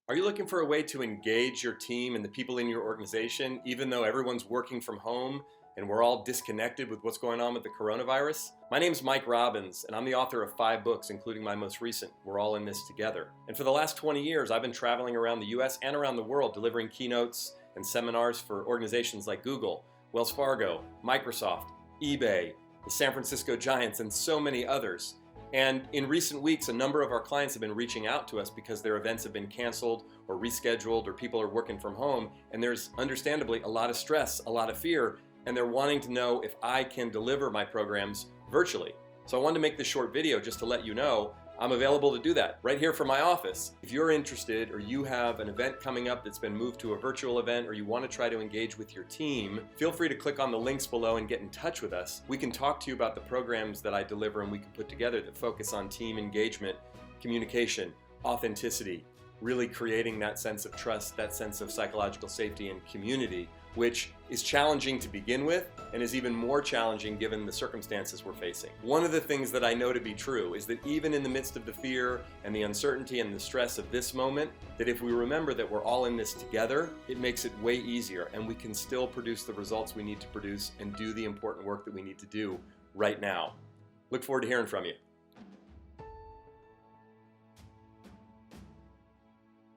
Are you looking for a way to engage your team and the people in your organization, even though everyone's working from home and we're all disconnected with what's going on with the coronavirus? My name's Mike Robbins, and I'm the author of 5 books, including my most recent, We're All in This Together. And for the last 20 years, I've been traveling around the US and around the world delivering keynotes and seminars for organizations like Google, Wells Fargo, Microsoft, eBay, the San Francisco Giants, and so many others. And in recent weeks, a number of our clients have been reaching out to us because their events have been canceled or rescheduled or people are working from home, and there's understandably a lot of stress, a lot of fear, and they're wanting to know if I can deliver my programs virtually. So I wanted to make this short video just to let you know I'm available to do that right here from my office. If you're interested or you have an event coming up that's been moved to a virtual event or you want to try to engage with your team, feel free to click on the links below and get in touch with us. We can talk to you about the programs that I deliver and we can put together that focus on team engagement, communication, authenticity, really creating that sense of trust, that sense of psychological safety and community, which is challenging to begin with and is even more challenging given the circumstances we're facing. One of the things that I know to be true is that even in the midst of the fear and the uncertainty and the stress of this moment, that if we remember that we're all in this together, it makes it way easier and we can still produce the results we need to produce and do the important work that we need to do right now. Look forward to hearing from you.